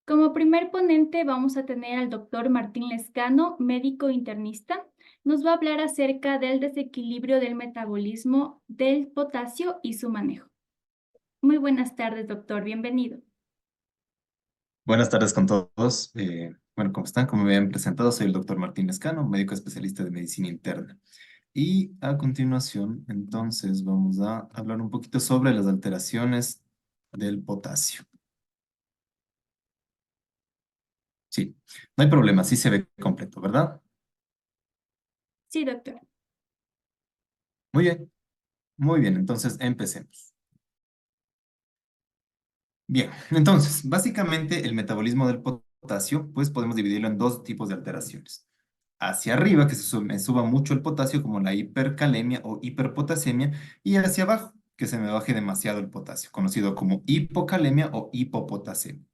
Como primer ponente vamos a tener al doctor Martín Lescano, médico internista. Nos va a hablar acerca del desequilibrio del metabolismo del potasio y su manejo. Muy buenas tardes, doctor. Bienvenido. Buenas tardes con todos. Bueno, ¿cómo están? Como me habían presentado, soy el doctor Martín Escano, médico especialista de medicina interna. Y a continuación, entonces, vamos a hablar un poquito sobre las alteraciones del potasio. Sí, no hay problema, sí se ve completo, ¿verdad? Sí, doctor. Muy bien, muy bien, entonces empecemos. Bien, entonces, básicamente el metabolismo del potasio, pues podemos dividirlo en dos tipos de alteraciones. Hacia arriba, que me suba mucho el potasio, como la hipercalemia o hiperpotasemia, y hacia abajo, que se me baje demasiado el potasio, conocido como hipocalemia o hipopotasemia.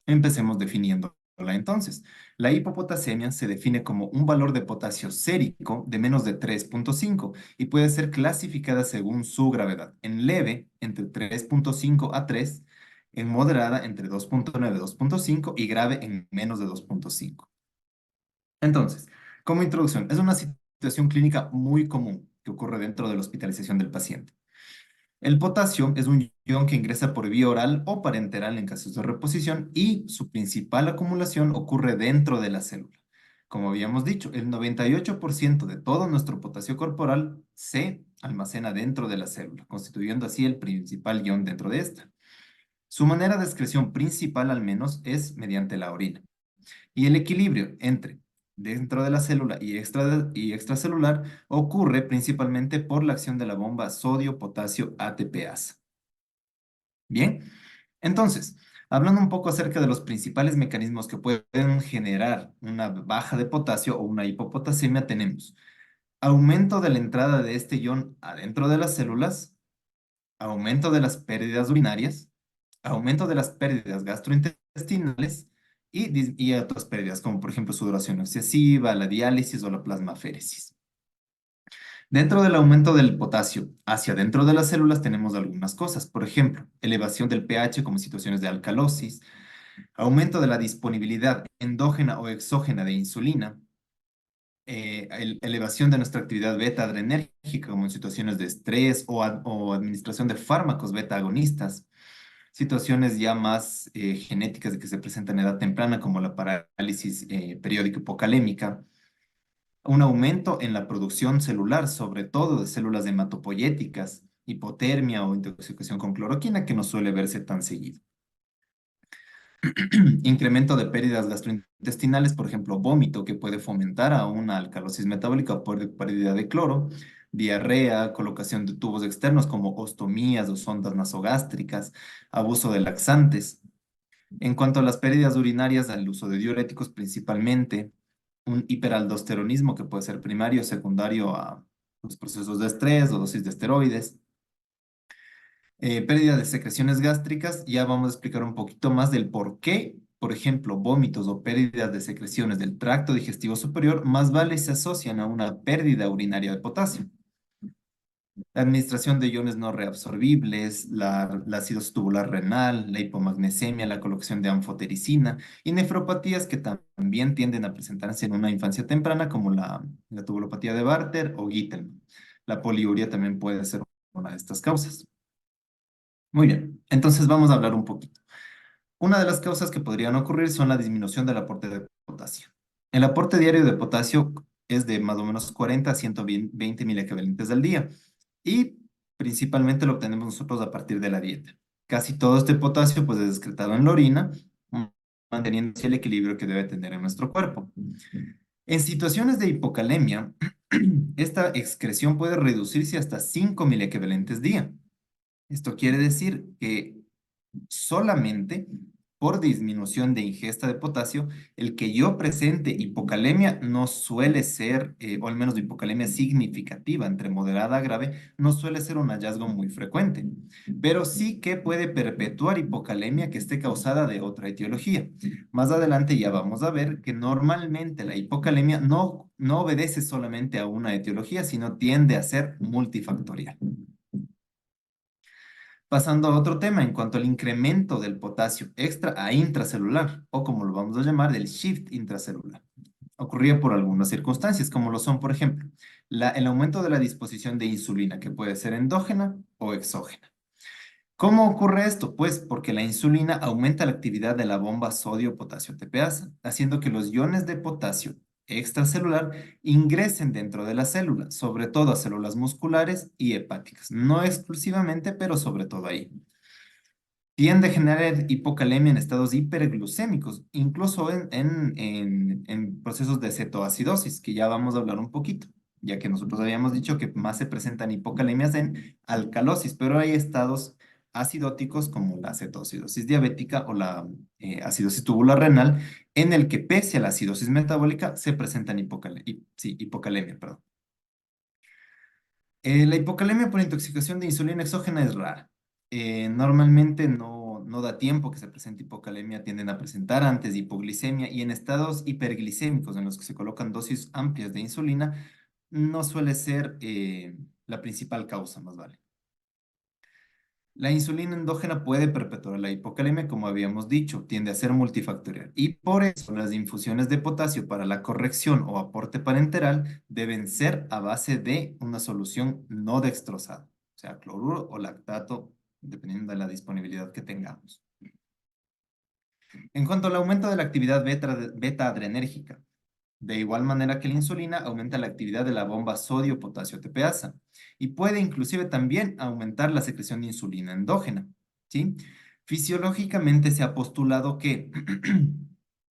Empecemos definiéndola entonces. La hipopotasemia se define como un valor de potasio sérico de menos de 3,5 y puede ser clasificada según su gravedad. En leve, entre 3,5 a 3; en moderada, entre 2,9 a 2,5; y grave, en menos de 2,5. Entonces, como introducción, es una situación clínica muy común que ocurre dentro de la hospitalización del paciente. El potasio es un ion que ingresa por vía oral o parenteral en casos de reposición, y su principal acumulación ocurre dentro de la célula. Como habíamos dicho, el 98% de todo nuestro potasio corporal se almacena dentro de la célula, constituyendo así el principal ion dentro de esta. Su manera de excreción principal, al menos, es mediante la orina. Y el equilibrio entre dentro de la célula y extracelular ocurre principalmente por la acción de la bomba sodio-potasio ATPasa. Bien, entonces, hablando un poco acerca de los principales mecanismos que pueden generar una baja de potasio o una hipopotasemia, tenemos aumento de la entrada de este ion adentro de las células, aumento de las pérdidas urinarias, aumento de las pérdidas gastrointestinales y otras pérdidas, como por ejemplo sudoración excesiva, la diálisis o la plasmaféresis. Dentro del aumento del potasio hacia dentro de las células tenemos algunas cosas, por ejemplo, elevación del pH como situaciones de alcalosis, aumento de la disponibilidad endógena o exógena de insulina, elevación de nuestra actividad beta-adrenérgica como en situaciones de estrés o administración de fármacos beta-agonistas, situaciones ya más genéticas de que se presentan en edad temprana, como la parálisis periódica hipocalémica, un aumento en la producción celular, sobre todo de células hematopoyéticas, hipotermia o intoxicación con cloroquina, que no suele verse tan seguido. Incremento de pérdidas gastrointestinales, por ejemplo, vómito, que puede fomentar a una alcalosis metabólica por pérdida de cloro, diarrea, colocación de tubos externos como ostomías o sondas nasogástricas, abuso de laxantes. En cuanto a las pérdidas urinarias, al uso de diuréticos principalmente, un hiperaldosteronismo que puede ser primario o secundario a los procesos de estrés o dosis de esteroides. Pérdida de secreciones gástricas, ya vamos a explicar un poquito más del por qué, por ejemplo, vómitos o pérdidas de secreciones del tracto digestivo superior más vale se asocian a una pérdida urinaria de potasio. La administración de iones no reabsorbibles, la acidosis tubular renal, la hipomagnesemia, la colocación de anfotericina y nefropatías que también tienden a presentarse en una infancia temprana, como la tubulopatía de Bartter o Gitelman. La poliuria también puede ser una de estas causas. Muy bien, entonces vamos a hablar un poquito. Una de las causas que podrían ocurrir son la disminución del aporte de potasio. El aporte diario de potasio es de más o menos 40 a 120 equivalentes al día, y principalmente lo obtenemos nosotros a partir de la dieta. Casi todo este potasio pues es excretado en la orina, manteniendo así el equilibrio que debe tener en nuestro cuerpo. En situaciones de hipocalemia, esta excreción puede reducirse hasta 5 equivalentes día. Esto quiere decir que solamente por disminución de ingesta de potasio, el que yo presente hipocalemia no suele ser, o al menos hipocalemia significativa, entre moderada a grave, no suele ser un hallazgo muy frecuente, pero sí que puede perpetuar hipocalemia que esté causada de otra etiología. Más adelante ya vamos a ver que normalmente la hipocalemia no obedece solamente a una etiología, sino tiende a ser multifactorial. Pasando a otro tema, en cuanto al incremento del potasio extra a intracelular, o como lo vamos a llamar, del shift intracelular. Ocurría por algunas circunstancias, como lo son, por ejemplo, el aumento de la disposición de insulina, que puede ser endógena o exógena. ¿Cómo ocurre esto? Pues porque la insulina aumenta la actividad de la bomba sodio-potasio TPasa, haciendo que los iones de potasio extracelular ingresen dentro de la célula, sobre todo a células musculares y hepáticas. No exclusivamente, pero sobre todo ahí. Tiende a generar hipocalemia en estados hiperglucémicos, incluso en procesos de cetoacidosis, que ya vamos a hablar un poquito, ya que nosotros habíamos dicho que más se presentan hipocalemias en alcalosis, pero hay estados acidóticos como la cetoacidosis diabética o la acidosis tubular renal, en el que pese a la acidosis metabólica se presentan hipocalemia, perdón. La hipocalemia por intoxicación de insulina exógena es rara. Normalmente no da tiempo que se presente hipocalemia, tienden a presentar antes hipoglicemia y en estados hiperglicémicos en los que se colocan dosis amplias de insulina, no suele ser la principal causa, más vale. La insulina endógena puede perpetuar la hipocalemia, como habíamos dicho, tiende a ser multifactorial. Y por eso las infusiones de potasio para la corrección o aporte parenteral deben ser a base de una solución no dextrosada, o sea, cloruro o lactato, dependiendo de la disponibilidad que tengamos. En cuanto al aumento de la actividad beta-adrenérgica, de igual manera que la insulina, aumenta la actividad de la bomba sodio-potasio TPasa y puede inclusive también aumentar la secreción de insulina endógena, ¿sí? Fisiológicamente se ha postulado que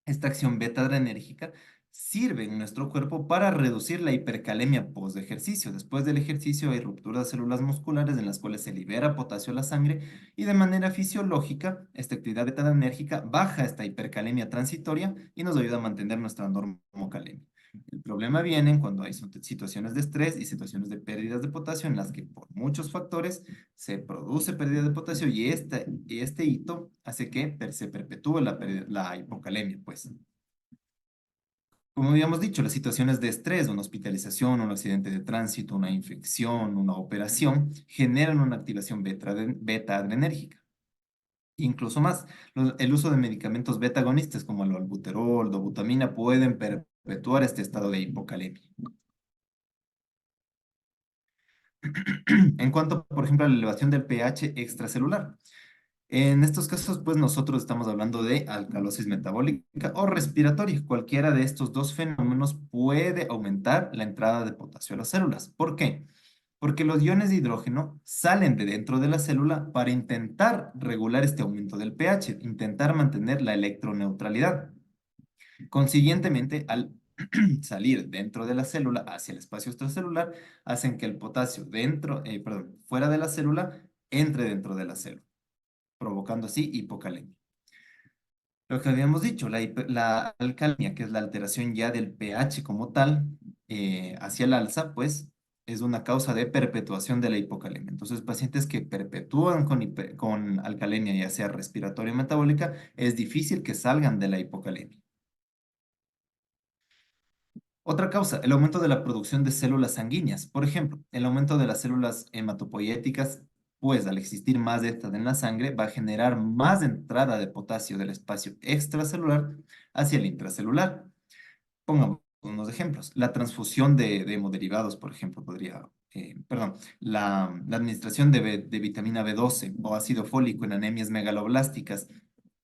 esta acción beta-adrenérgica sirve en nuestro cuerpo para reducir la hipercalemia post-ejercicio. Después del ejercicio hay ruptura de células musculares en las cuales se libera potasio a la sangre y de manera fisiológica, esta actividad beta-adrenérgica baja esta hipercalemia transitoria y nos ayuda a mantener nuestra normocalemia. El problema viene cuando hay situaciones de estrés y situaciones de pérdidas de potasio en las que por muchos factores se produce pérdida de potasio y este hito hace que se perpetúe la hipocalemia, pues. Como habíamos dicho, las situaciones de estrés, una hospitalización, un accidente de tránsito, una infección, una operación, generan una activación beta-adrenérgica. Incluso más, el uso de medicamentos beta-agonistas como el albuterol, dobutamina, pueden perpetuar este estado de hipocalemia. En cuanto, por ejemplo, a la elevación del pH extracelular. En estos casos, pues nosotros estamos hablando de alcalosis metabólica o respiratoria. Cualquiera de estos dos fenómenos puede aumentar la entrada de potasio a las células. ¿Por qué? Porque los iones de hidrógeno salen de dentro de la célula para intentar regular este aumento del pH, intentar mantener la electroneutralidad. Consiguientemente, al salir dentro de la célula hacia el espacio extracelular, hacen que el potasio fuera de la célula entre dentro de la célula, provocando así hipocalemia. Lo que habíamos dicho, la alcalemia, que es la alteración ya del pH como tal, hacia el alza, pues es una causa de perpetuación de la hipocalemia. Entonces, pacientes que perpetúan con alcalemia, ya sea respiratoria o metabólica, es difícil que salgan de la hipocalemia. Otra causa, el aumento de la producción de células sanguíneas. Por ejemplo, el aumento de las células hematopoyéticas, pues al existir más de estas en la sangre, va a generar más entrada de potasio del espacio extracelular hacia el intracelular. Pongamos unos ejemplos. La transfusión de hemoderivados, por ejemplo, la administración de vitamina B12 o ácido fólico en anemias megaloblásticas,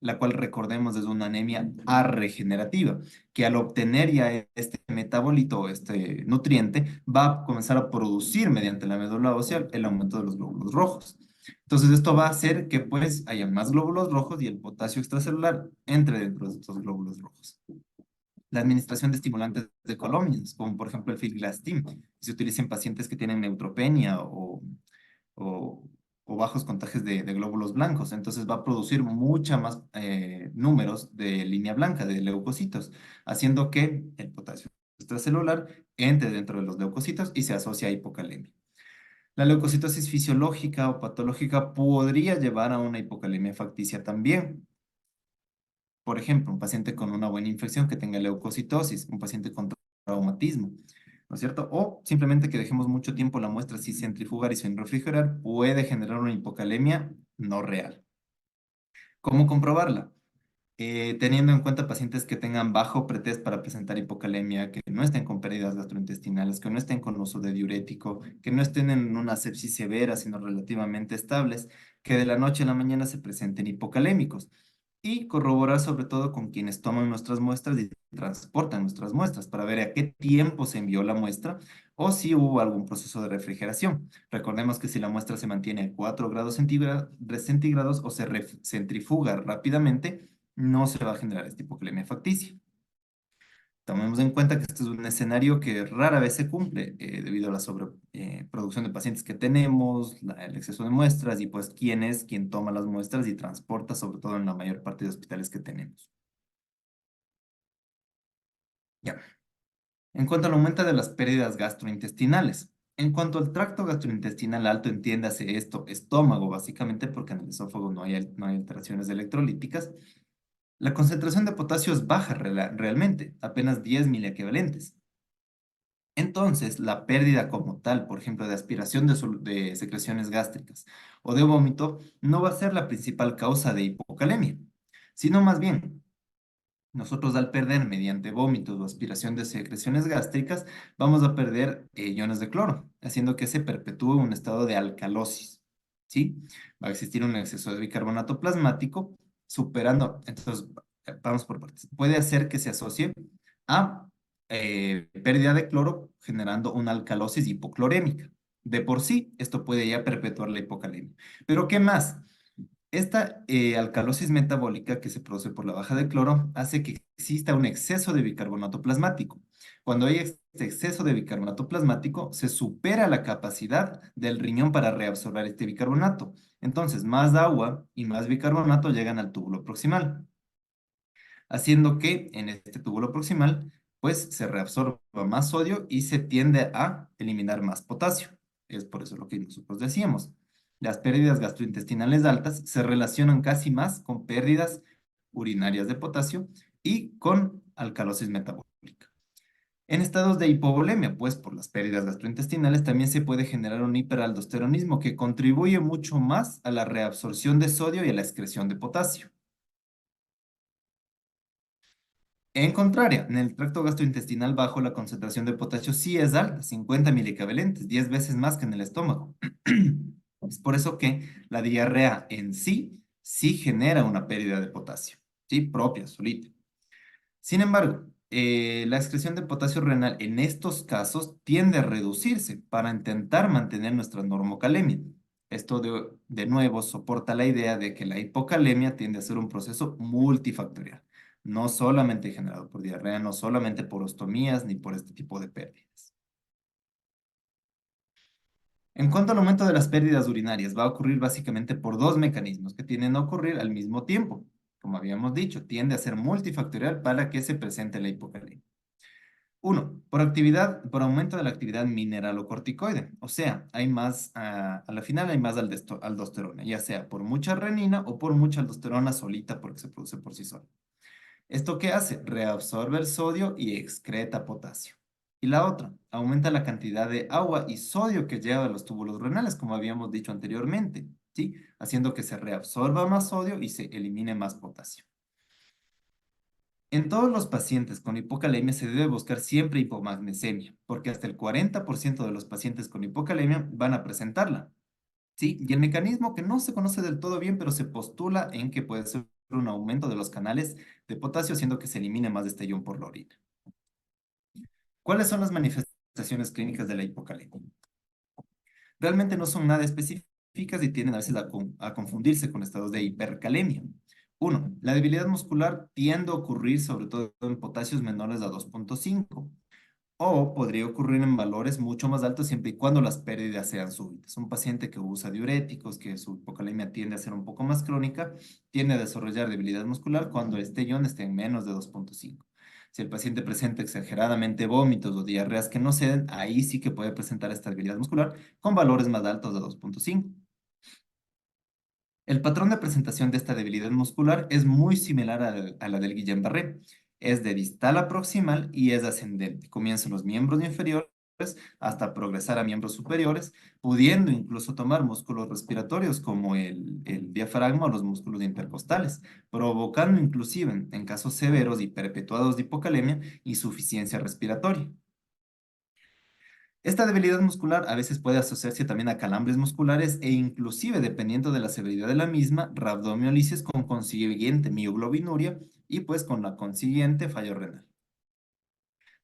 la cual recordemos es una anemia arregenerativa, que al obtener ya este metabolito o este nutriente, va a comenzar a producir mediante la médula ósea el aumento de los glóbulos rojos. Entonces esto va a hacer que pues haya más glóbulos rojos y el potasio extracelular entre dentro de estos glóbulos rojos. La administración de estimulantes de colonias, como por ejemplo el filgrastim, que se utiliza en pacientes que tienen neutropenia o, o bajos contagios de glóbulos blancos. Entonces va a producir mucha más números de línea blanca, de leucocitos, haciendo que el potasio extracelular entre dentro de los leucocitos y se asocia a hipocalemia. La leucocitosis fisiológica o patológica podría llevar a una hipocalemia facticia también. Por ejemplo, un paciente con una buena infección que tenga leucocitosis, un paciente con traumatismo. ¿no es cierto? O simplemente que dejemos mucho tiempo la muestra sin centrifugar y sin refrigerar puede generar una hipocalemia no real. ¿Cómo comprobarla? Teniendo en cuenta pacientes que tengan bajo pretest para presentar hipocalemia, que no estén con pérdidas gastrointestinales, que no estén con uso de diurético, que no estén en una sepsis severa, sino relativamente estables, que de la noche a la mañana se presenten hipocalémicos. Y corroborar sobre todo con quienes toman nuestras muestras y transportan nuestras muestras para ver a qué tiempo se envió la muestra o si hubo algún proceso de refrigeración. Recordemos que si la muestra se mantiene a 4 grados centígrados o se centrifuga rápidamente, no se va a generar esta hipocalemia facticia. Tomemos en cuenta que este es un escenario que rara vez se cumple debido a la sobreproducción de pacientes que tenemos, el exceso de muestras y pues quién es quien toma las muestras y transporta, sobre todo en la mayor parte de hospitales que tenemos. Ya. En cuanto al aumento de las pérdidas gastrointestinales. En cuanto al tracto gastrointestinal alto, entiéndase esto, estómago, básicamente porque en el esófago no hay alteraciones electrolíticas. La concentración de potasio es baja realmente, apenas 10 miliequivalentes. Entonces, la pérdida como tal, por ejemplo, de aspiración de secreciones gástricas o de vómito, no va a ser la principal causa de hipocalemia, sino más bien, nosotros al perder mediante vómitos o aspiración de secreciones gástricas, vamos a perder iones de cloro, haciendo que se perpetúe un estado de alcalosis, ¿sí? Va a existir un exceso de bicarbonato plasmático, superando, entonces, vamos por partes. Puede hacer que se asocie a pérdida de cloro, generando una alcalosis hipoclorémica. De por sí, esto puede ya perpetuar la hipocalemia. Pero ¿qué más? Esta alcalosis metabólica que se produce por la baja de cloro hace que exista un exceso de bicarbonato plasmático. Cuando hay este exceso de bicarbonato plasmático, se supera la capacidad del riñón para reabsorber este bicarbonato. Entonces, más agua y más bicarbonato llegan al túbulo proximal, haciendo que en este túbulo proximal, pues se reabsorba más sodio y se tiende a eliminar más potasio. Es por eso lo que nosotros decíamos. Las pérdidas gastrointestinales altas se relacionan casi más con pérdidas urinarias de potasio y con alcalosis metabólica. En estados de hipovolemia, pues por las pérdidas gastrointestinales, también se puede generar un hiperaldosteronismo que contribuye mucho más a la reabsorción de sodio y a la excreción de potasio. En contraria, en el tracto gastrointestinal bajo, la concentración de potasio sí es alta, 50 milicavalentes, 10 veces más que en el estómago. Es por eso que la diarrea en sí genera una pérdida de potasio, ¿sí? Propia, solita. Sin embargo, la excreción de potasio renal en estos casos tiende a reducirse para intentar mantener nuestra normocalemia. Esto de nuevo soporta la idea de que la hipocalemia tiende a ser un proceso multifactorial, no solamente generado por diarrea, no solamente por ostomías ni por este tipo de pérdidas. En cuanto al aumento de las pérdidas urinarias, va a ocurrir básicamente por dos mecanismos que tienden a ocurrir al mismo tiempo. Como habíamos dicho, tiende a ser multifactorial para que se presente la hipocalemia. Uno, por aumento de la actividad mineralocorticoide. O sea, hay más, a la final hay más aldosterona, ya sea por mucha renina o por mucha aldosterona solita porque se produce por sí sola. ¿Esto qué hace? Reabsorbe el sodio y excreta potasio. Y la otra, aumenta la cantidad de agua y sodio que lleva a los túbulos renales, como habíamos dicho anteriormente, ¿sí? Haciendo que se reabsorba más sodio y se elimine más potasio. En todos los pacientes con hipocalemia se debe buscar siempre hipomagnesemia, porque hasta el 40% de los pacientes con hipocalemia van a presentarla, ¿sí? Y el mecanismo que no se conoce del todo bien, pero se postula en que puede ser un aumento de los canales de potasio, haciendo que se elimine más de este ion por la orina. ¿Cuáles son las manifestaciones clínicas de la hipocalemia? Realmente no son nada específicas y tienden a veces a confundirse con estados de hipercalemia. Uno, la debilidad muscular tiende a ocurrir sobre todo en potasios menores a 2,5 o podría ocurrir en valores mucho más altos siempre y cuando las pérdidas sean súbitas. Un paciente que usa diuréticos, que su hipocalemia tiende a ser un poco más crónica, tiende a desarrollar debilidad muscular cuando este ion esté en menos de 2,5. Si el paciente presenta exageradamente vómitos o diarreas que no ceden, ahí sí que puede presentar esta debilidad muscular con valores más altos de 2,5. El patrón de presentación de esta debilidad muscular es muy similar a la del Guillain-Barré. Es de distal a proximal y es ascendente. Comienza en los miembros inferiores hasta progresar a miembros superiores, pudiendo incluso tomar músculos respiratorios como el diafragma o los músculos intercostales, provocando inclusive, en casos severos y perpetuados de hipocalemia, insuficiencia respiratoria. Esta debilidad muscular a veces puede asociarse también a calambres musculares e inclusive, dependiendo de la severidad de la misma, rabdomiolisis con consiguiente mioglobinuria y pues con la consiguiente fallo renal.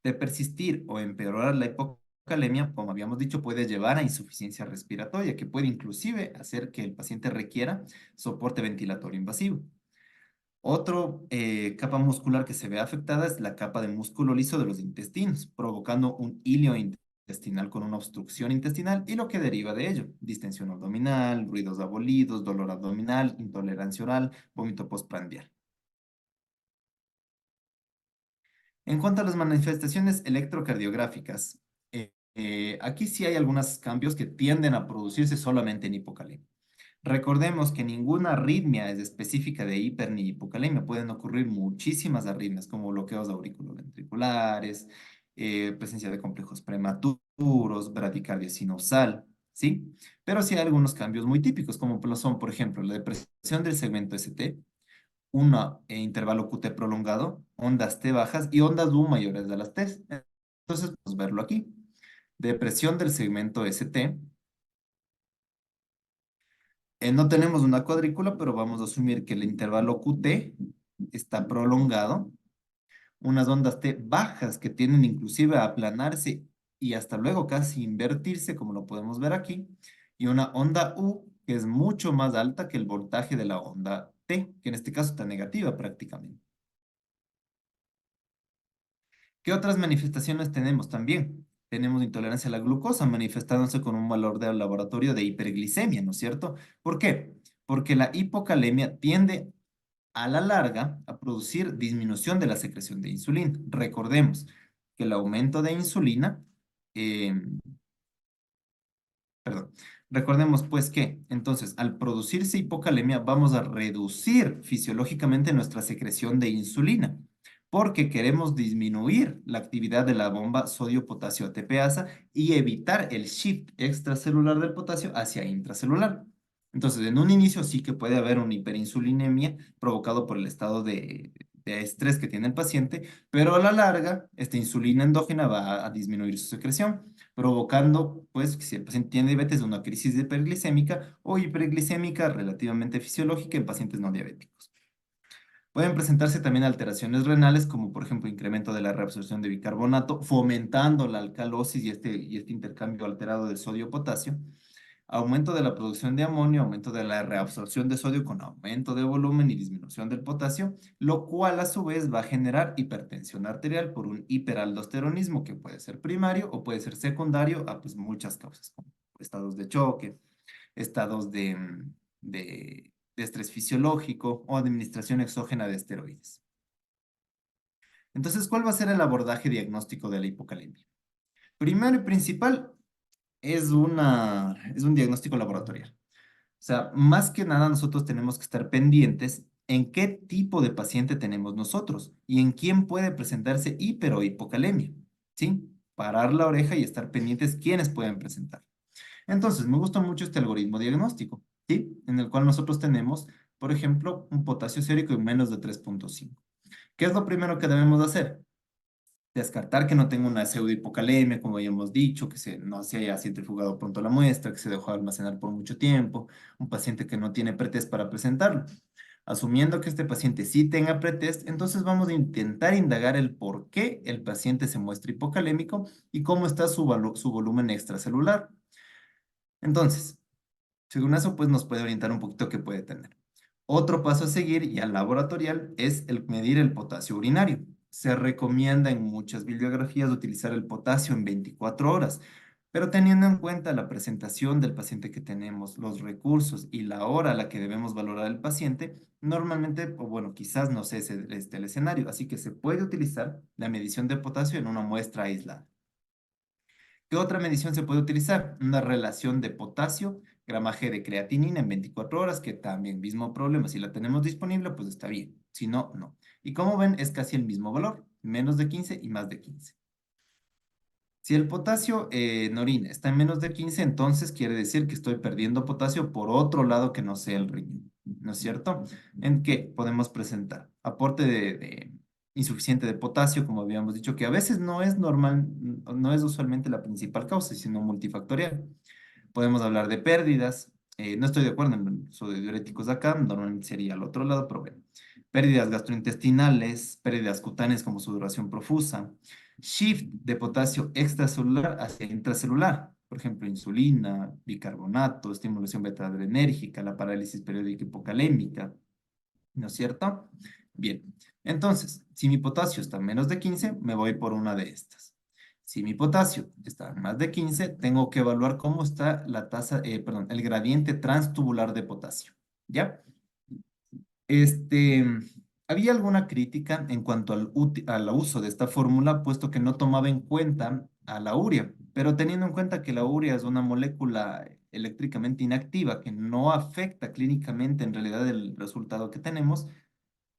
De persistir o empeorar la hipocalemia, como habíamos dicho, puede llevar a insuficiencia respiratoria, que puede inclusive hacer que el paciente requiera soporte ventilatorio invasivo. Otra capa muscular que se ve afectada es la capa de músculo liso de los intestinos, provocando un hilio intestinal con una obstrucción intestinal y lo que deriva de ello, distensión abdominal, ruidos abolidos, dolor abdominal, intolerancia oral, vómito postprandial. En cuanto a las manifestaciones electrocardiográficas, aquí sí hay algunos cambios que tienden a producirse solamente en hipocalemia. Recordemos que ninguna arritmia es específica de hiper ni hipocalemia. Pueden ocurrir muchísimas arritmias como bloqueos auriculoventriculares, presencia de complejos prematuros, bradicardia sinusal, ¿sí? Pero sí hay algunos cambios muy típicos, como lo son, por ejemplo, la depresión del segmento ST, un intervalo QT prolongado, ondas T bajas y ondas U mayores de las T. Entonces, podemos verlo aquí. Depresión del segmento ST. No tenemos una cuadrícula, pero vamos a asumir que el intervalo QT está prolongado. Unas ondas T bajas que tienden inclusive a aplanarse y hasta luego casi invertirse, como lo podemos ver aquí. Y una onda U que es mucho más alta que el voltaje de la onda T, que en este caso está negativa prácticamente. ¿Qué otras manifestaciones tenemos también? Tenemos intolerancia a la glucosa manifestándose con un valor de laboratorio de hiperglicemia, ¿no es cierto? ¿Por qué? Porque la hipocalemia tiende a la larga a producir disminución de la secreción de insulina. Recordemos que el aumento de insulina, eh, perdón, recordemos pues que entonces al producirse hipocalemia vamos a reducir fisiológicamente nuestra secreción de insulina porque queremos disminuir la actividad de la bomba sodio-potasio ATPasa y evitar el shift extracelular del potasio hacia intracelular. Entonces, en un inicio sí que puede haber una hiperinsulinemia provocado por el estado de estrés que tiene el paciente, pero a la larga, esta insulina endógena va a disminuir su secreción, provocando, pues, que si el paciente tiene diabetes, una crisis hiperglicémica o hiperglicémica relativamente fisiológica en pacientes no diabéticos. Pueden presentarse también alteraciones renales, como por ejemplo incremento de la reabsorción de bicarbonato, fomentando la alcalosis y este intercambio alterado de sodio-potasio, aumento de la producción de amonio, aumento de la reabsorción de sodio con aumento de volumen y disminución del potasio, lo cual a su vez va a generar hipertensión arterial por un hiperaldosteronismo que puede ser primario o puede ser secundario a pues, muchas causas, como estados de choque, estados de estrés fisiológico o administración exógena de esteroides. Entonces, ¿cuál va a ser el abordaje diagnóstico de la hipocalemia? Primero y principal es un diagnóstico laboratorial. O sea, más que nada nosotros tenemos que estar pendientes en qué tipo de paciente tenemos nosotros y en quién puede presentarse hiper o hipocalemia, ¿sí? Parar la oreja y estar pendientes quiénes pueden presentar. Entonces, me gusta mucho este algoritmo diagnóstico, ¿sí? En el cual nosotros tenemos, por ejemplo, un potasio sérico en menos de 3,5. ¿Qué es lo primero que debemos hacer? Descartar que no tenga una pseudohipocalemia, como ya hemos dicho, no se haya centrifugado pronto la muestra, que se dejó almacenar por mucho tiempo, un paciente que no tiene pretest para presentarlo. Asumiendo que este paciente sí tenga pretest, entonces vamos a intentar indagar el por qué el paciente se muestra hipocalémico y cómo está su volumen extracelular. Entonces, según eso, pues nos puede orientar un poquito qué puede tener. Otro paso a seguir, ya laboratorial, es el medir el potasio urinario. Se recomienda en muchas bibliografías utilizar el potasio en 24 horas, pero teniendo en cuenta la presentación del paciente que tenemos, los recursos y la hora a la que debemos valorar el paciente, normalmente, o bueno, quizás no sé el escenario, así que se puede utilizar la medición de potasio en una muestra aislada. ¿Qué otra medición se puede utilizar? Una relación de potasio, gramaje de creatinina en 24 horas, que también mismo problema. Si la tenemos disponible, pues está bien. Si no, no. Y como ven, es casi el mismo valor, menos de 15 y más de 15. Si el potasio en orina está en menos de 15, entonces quiere decir que estoy perdiendo potasio por otro lado que no sea el riñón, ¿no es cierto? ¿En qué podemos presentar? Aporte de insuficiente de potasio, como habíamos dicho, que a veces no es normal, no es usualmente la principal causa, sino multifactorial. Podemos hablar de pérdidas. No estoy de acuerdo en el uso de diuréticos acá, normalmente sería al otro lado, pero bueno. Pérdidas gastrointestinales, pérdidas cutáneas como sudoración profusa, shift de potasio extracelular hacia intracelular, por ejemplo, insulina, bicarbonato, estimulación beta-adrenérgica, la parálisis periódica hipocalémica, ¿no es cierto? Bien, entonces, si mi potasio está en menos de 15, me voy por una de estas. Si mi potasio está en más de 15, tengo que evaluar cómo está la tasa, perdón, el gradiente transtubular de potasio. ¿Ya? Este, había alguna crítica en cuanto al uso de esta fórmula, puesto que no tomaba en cuenta a la urea, pero teniendo en cuenta que la urea es una molécula eléctricamente inactiva que no afecta clínicamente en realidad el resultado que tenemos,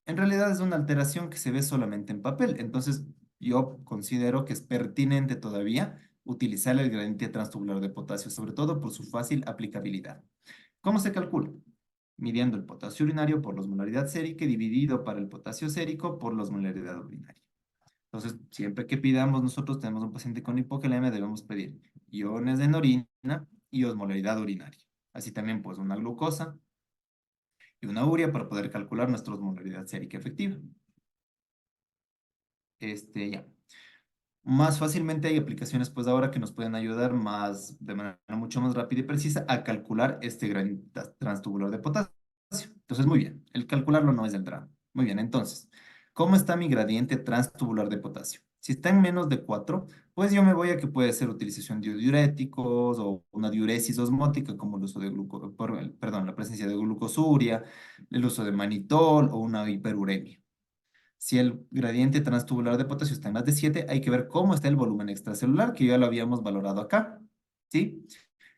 en realidad es una alteración que se ve solamente en papel. Entonces, yo considero que es pertinente todavía utilizar el gradiente transtubular de potasio, sobre todo por su fácil aplicabilidad. ¿Cómo se calcula? Midiendo el potasio urinario por la osmolaridad sérica y dividido para el potasio sérico por la osmolaridad urinaria. Entonces, siempre que pidamos, nosotros tenemos un paciente con hipocalemia, debemos pedir iones en orina y osmolaridad urinaria. Así también, pues, una glucosa y una urea para poder calcular nuestra osmolaridad sérica efectiva. Ya. Más fácilmente hay aplicaciones, pues, ahora que nos pueden ayudar más, de manera mucho más rápida y precisa a calcular este gran transtubular de potasio. Entonces, muy bien, el calcularlo no es el drama. Muy bien, entonces, ¿cómo está mi gradiente transtubular de potasio? Si está en menos de 4, pues yo me voy a que puede ser utilización de diuréticos o una diuresis osmótica como el uso de perdón, la presencia de glucosuria, el uso de manitol o una hiperuremia. Si el gradiente transtubular de potasio está en más de 7, hay que ver cómo está el volumen extracelular, que ya lo habíamos valorado acá, ¿sí?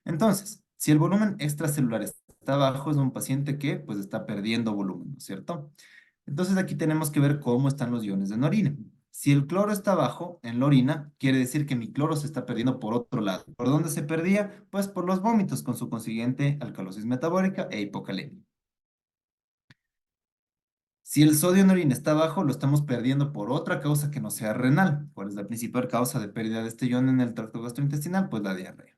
Entonces, si el volumen extracelular está bajo, es un paciente que pues está perdiendo volumen, ¿no es cierto? Entonces aquí tenemos que ver cómo están los iones en orina. Si el cloro está bajo en la orina, quiere decir que mi cloro se está perdiendo por otro lado. ¿Por dónde se perdía? Pues por los vómitos, con su consiguiente alcalosis metabólica e hipocalemia. Si el sodio en orina está bajo, lo estamos perdiendo por otra causa que no sea renal. ¿Cuál es la principal causa de pérdida de este ion en el tracto gastrointestinal? Pues la diarrea.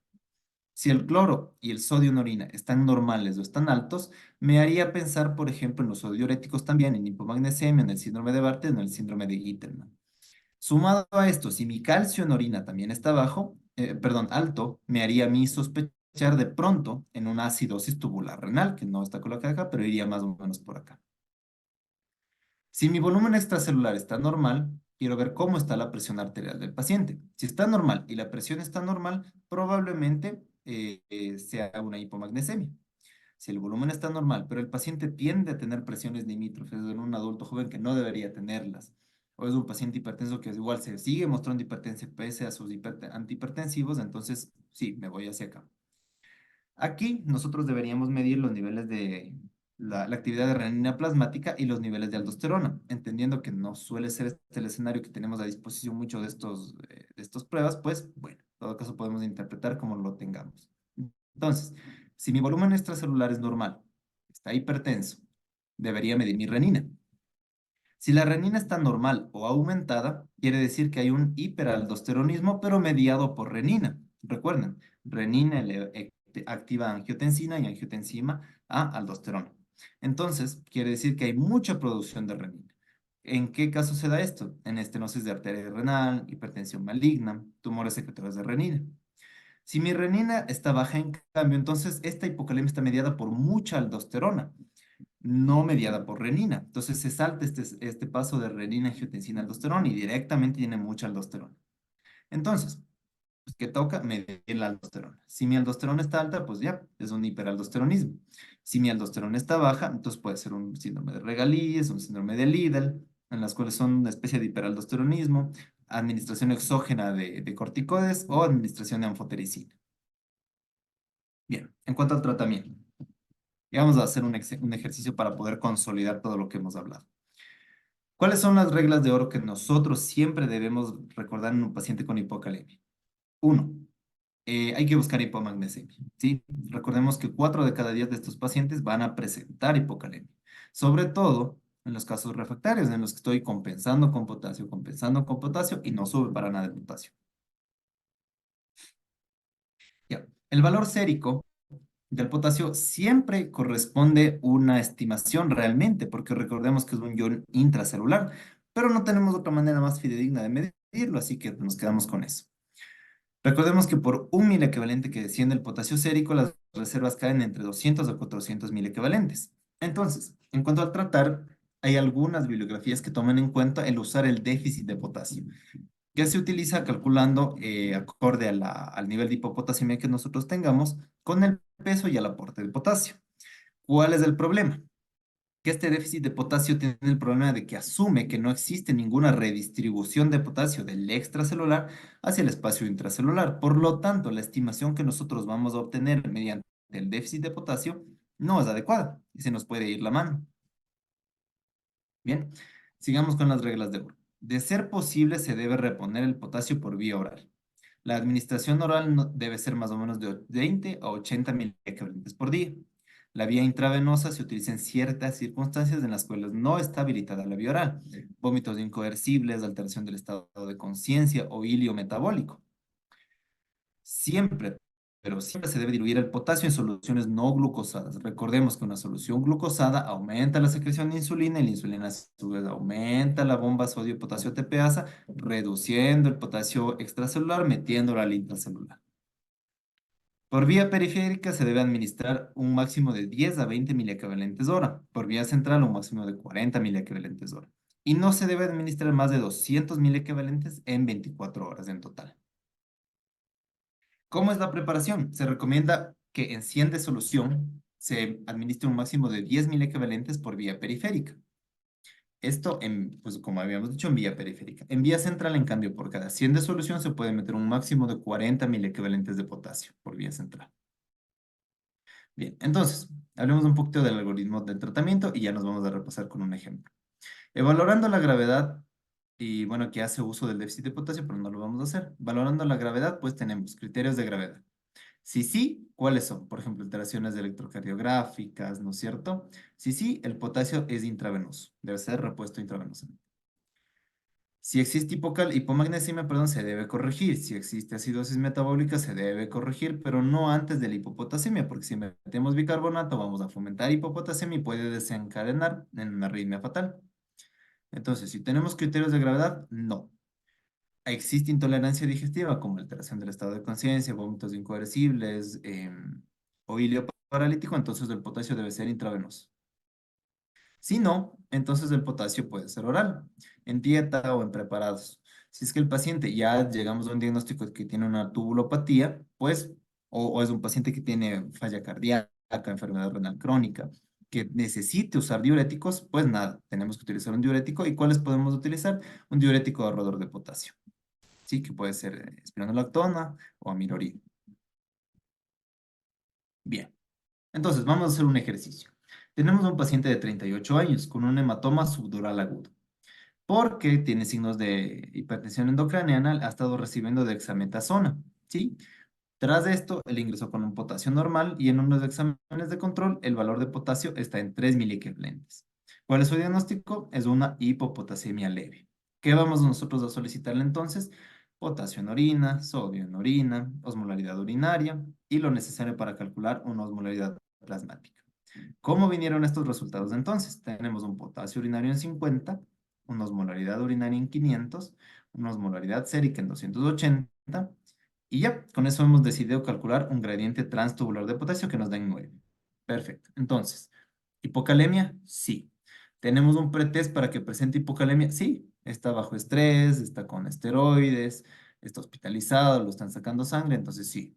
Si el cloro y el sodio en orina están normales o están altos, me haría pensar, por ejemplo, en los diuréticos también, en hipomagnesemia, en el síndrome de Bartter, en el síndrome de Gitterman. Sumado a esto, si mi calcio en orina también está bajo, perdón, alto, me haría a mí sospechar de pronto en una acidosis tubular renal, que no está colocada acá, pero iría más o menos por acá. Si mi volumen extracelular está normal, quiero ver cómo está la presión arterial del paciente. Si está normal y la presión está normal, probablemente sea una hipomagnesemia. Si el volumen está normal, pero el paciente tiende a tener presiones limítrofes en un adulto joven que no debería tenerlas, o es un paciente hipertenso que igual se sigue mostrando hipertensión pese a sus antihipertensivos, entonces sí, me voy hacia acá. Aquí nosotros deberíamos medir los niveles de la actividad de renina plasmática y los niveles de aldosterona, entendiendo que no suele ser este el escenario que tenemos a disposición mucho de estos pruebas, pues bueno, en todo caso podemos interpretar como lo tengamos. Entonces, si mi volumen extracelular es normal, está hipertenso, debería medir mi renina. Si la renina está normal o aumentada, quiere decir que hay un hiperaldosteronismo, pero mediado por renina. Recuerden, renina activa angiotensina y angiotensina a aldosterona. Entonces, quiere decir que hay mucha producción de renina. ¿En qué caso se da esto? En estenosis de arteria renal, hipertensión maligna, tumores secretorios de renina. Si mi renina está baja, en cambio, entonces esta hipocalemia está mediada por mucha aldosterona, no mediada por renina. Entonces se salta este paso de renina, angiotensina, aldosterona y directamente tiene mucha aldosterona. Entonces, pues, ¿qué toca? Medir la aldosterona. Si mi aldosterona está alta, pues ya, es un hiperaldosteronismo. Si mi aldosterona está baja, entonces puede ser un síndrome de Regalíes, un síndrome de Liddle, en las cuales son una especie de hiperaldosteronismo, administración exógena de corticoides o administración de anfotericina. Bien, en cuanto al tratamiento, y vamos a hacer un ejercicio para poder consolidar todo lo que hemos hablado. ¿Cuáles son las reglas de oro que nosotros siempre debemos recordar en un paciente con hipocalemia? Uno, hay que buscar hipomagnesemia, ¿sí? Recordemos que 4 de cada 10 de estos pacientes van a presentar hipocalemia, sobre todo en los casos refractarios, en los que estoy compensando con potasio y no sube para nada el potasio. Ya. El valor sérico del potasio siempre corresponde una estimación realmente, porque recordemos que es un ion intracelular, pero no tenemos otra manera más fidedigna de medirlo, así que nos quedamos con eso. Recordemos que por un milequivalente que desciende el potasio sérico, las reservas caen entre 200 a 400 milequivalentes. Entonces, en cuanto al tratar, hay algunas bibliografías que toman en cuenta el usar el déficit de potasio, que se utiliza calculando acorde a al nivel de hipopotasemia que nosotros tengamos con el peso y el aporte de potasio. ¿Cuál es el problema? Que este déficit de potasio tiene el problema de que asume que no existe ninguna redistribución de potasio del extracelular hacia el espacio intracelular. Por lo tanto, la estimación que nosotros vamos a obtener mediante el déficit de potasio no es adecuada y se nos puede ir la mano. Bien, sigamos con las reglas de oro. De ser posible, se debe reponer el potasio por vía oral. La administración oral debe ser más o menos de 20 a 80 miliequivalentes por día. La vía intravenosa se utiliza en ciertas circunstancias en las cuales no está habilitada la vía oral. Vómitos incoercibles, alteración del estado de conciencia o ilio metabólico. Siempre, pero siempre se debe diluir el potasio en soluciones no glucosadas. Recordemos que una solución glucosada aumenta la secreción de insulina y la insulina a su vez aumenta la bomba sodio-potasio TPasa, reduciendo el potasio extracelular, metiéndolo al intracelular. Por vía periférica se debe administrar un máximo de 10 a 20 miliequivalentes hora. Por vía central un máximo de 40 miliequivalentes hora. Y no se debe administrar más de 200 miliequivalentes en 24 horas en total. ¿Cómo es la preparación? Se recomienda que en 100 de solución se administre un máximo de 10 miliequivalentes por vía periférica. Esto, pues como habíamos dicho, en vía periférica. En vía central, en cambio, por cada 100 de solución se puede meter un máximo de 40 miliequivalentes de potasio por vía central. Bien, entonces, hablemos un poquito del algoritmo del tratamiento y ya nos vamos a repasar con un ejemplo. Valorando la gravedad, y bueno, que hace uso del déficit de potasio, pero no lo vamos a hacer. Valorando la gravedad, pues tenemos criterios de gravedad. Si sí, ¿cuáles son? Por ejemplo, alteraciones electrocardiográficas, ¿no es cierto? Si sí, el potasio es intravenoso, debe ser repuesto intravenosamente. Si existe hipomagnesemia, perdón, se debe corregir. Si existe acidosis metabólica, se debe corregir, pero no antes de la hipopotasemia, porque si metemos bicarbonato, vamos a fomentar hipopotasemia y puede desencadenar en una arritmia fatal. Entonces, si tenemos criterios de gravedad, no. Existe intolerancia digestiva, como alteración del estado de conciencia, vómitos incoercibles o ilio paralítico, entonces el potasio debe ser intravenoso. Si no, entonces el potasio puede ser oral, en dieta o en preparados. Si es que el paciente ya llegamos a un diagnóstico de que tiene una tubulopatía, pues, o es un paciente que tiene falla cardíaca, enfermedad renal crónica, que necesite usar diuréticos, pues nada, tenemos que utilizar un diurético. ¿Y cuáles podemos utilizar? Un diurético ahorrador de potasio, sí, que puede ser espironolactona o amilorida. Bien. Entonces, vamos a hacer un ejercicio. Tenemos un paciente de 38 años con un hematoma subdural agudo, porque tiene signos de hipertensión endocraniana, ha estado recibiendo dexametasona, ¿sí? Tras esto, él ingresó con un potasio normal y en unos exámenes de control, el valor de potasio está en 3 miliequivalentes. ¿Cuál es su diagnóstico? Es una hipopotasemia leve. ¿Qué vamos nosotros a solicitarle entonces? Potasio en orina, sodio en orina, osmolaridad urinaria y lo necesario para calcular una osmolaridad plasmática. ¿Cómo vinieron estos resultados entonces? Tenemos un potasio urinario en 50, una osmolaridad urinaria en 500, una osmolaridad sérica en 280 y ya, con eso hemos decidido calcular un gradiente transtubular de potasio que nos da en 9. Perfecto. Entonces, ¿hipocalemia? Sí. ¿Tenemos un pretest para que presente hipocalemia? Sí. Está bajo estrés, está con esteroides, está hospitalizado, lo están sacando sangre, entonces sí.